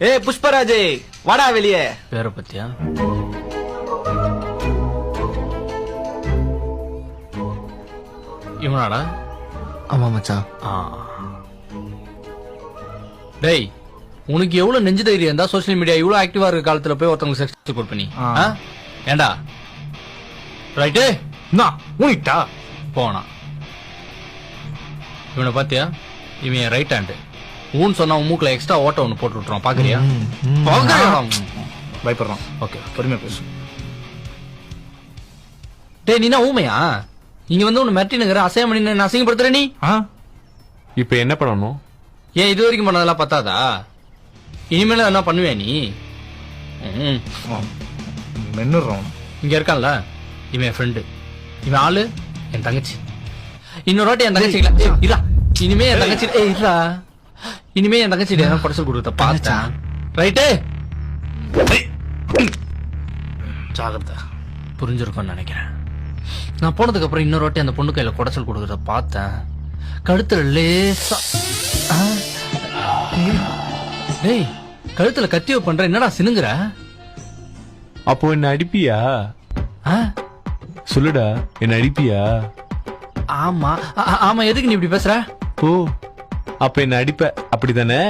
ஏய் புஷ்பராஜ், வாடா வெளியே. பேர பத்தியா? இவனாடா? ஆமா மச்சான். டேய், உனக்கு எவ்வளவு நெஞ்சு தைரியம் இருந்தா சோசியல் மீடியா இவ்வளவு ஆக்டிவா இருக்க காலத்துல போய் ஒருத்தவங்க செக்ஸ் ரிப்போர்ட் பண்ணி ஏண்டா? ரைட்டு உனிட்டா போனா. இவனை பாத்தியா? இவன் ரைட் ஹேண்டு. ஊன்னு சொன்னா உன் மூக்குல எக்ஸ்ட்ரா ஓட்ட ஒண்ணு போட்டு விட்டுறான். பாக்குறியா? பயப்படுறான். ஓகே, பொறுமையா பேசு. டேய், நீனா ஊமையா? இங்க வந்து உன்னை மிரட்டினுங்கிற அசைய மணி அசிங்கப்படுத்துற நீ. இப்ப என்ன பண்ணணும்? ஏன் இது வரைக்கும் பண்ணதெல்லாம் பத்தாதா? இனிமேல என்ன பண்ணுவே நீ? மென்னுறோம். இங்க இருக்கான்ல, இவன் என் ஃப்ரெண்டு. இவன் ஆளு என் தங்கச்சி. இன்னொரு வாட்டி என் தங்கச்சி இல்ல, இனிமே என் தங்கச்சி இல்ல, இனிமே என் தங்கச்சி குறைச்சல் கொடுத்த பார்த்தேன். ரைட்டு, ஜாகிரதை. புரிஞ்சிருக்கும்னு நினைக்கிறேன். நான் போனதுக்கு அப்புறம் இன்னொரு வாட்டி அந்த பொண்ணு கையில குடைச்சல் கொடுக்கறத பார்த்தேன். கழுத்துல லேசா டேய், கழுத்துல கத்தியோ பண்ற, என்னடா சினுங்குற? அப்போ என்ன அடிப்பியா? சொல்லுடா, என்ன அடிப்பியா? ஆமா ஆமா, எதுக்கு நீ இப்படி பேசுற? ஓ, அப்ப என்ன அடிப்ப, அப்படிதானே?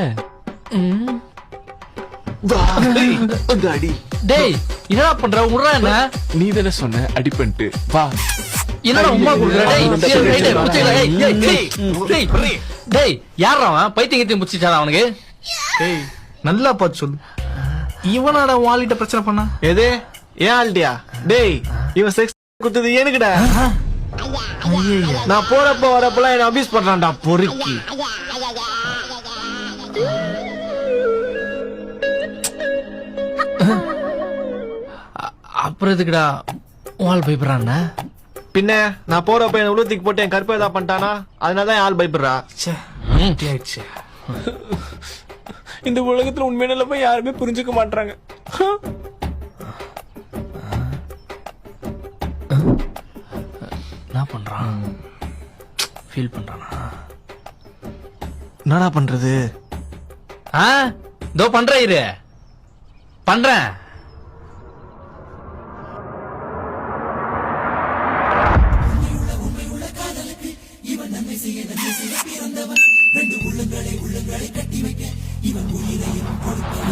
டேய், என்னடா பண்ற? உடுறா என்ன? நீ தானே சொன்ன அடிப்பன்ட்டு. வா. என்னடா உம்மா குடுக்குற? டேய், யாரா அவன்? பைத்தியங்கத்தையும் முடிச்சிட்டாரா அவனுக்கு? டேய், நல்லா பார்த்து சொல்லு. இவனாடா வாலிட்ட பிரச்சனை பண்ணா? எது ஏன் ஆல்டியா? டேய், இவன் செக்ஸ் குடுத்தது ஏனுக்குடா? நான் போறப்ப வரப்பெல்லாம் என்ன அபியூஸ் பண்றான்டா பொறுக்கி. அப்புறம் எதுக்குடா வால் பயப்படுறான்? பின்ன நான் போறப்ப என்ன உளுத்திக்கு போட்டு என் கருப்பை ஏதாவது பண்ணிட்டானா, அதனாலதான் என் ஆள் பயப்படுறா. இந்த உலகத்துல உண்மை நிலைமை யாருமே புரிஞ்சுக்க மாட்டாங்க. என்ன பண்றான்? ஃபீல் பண்றானா? என்னடா பண்றது? இதோ பண்றேன், இரு பண்றேன். இவன் நன்மை செய்ய பிறந்தவன். 2 உள்ளங்களை கட்டி வைக்க இவன் உயிரையும் கொடுப்பான்.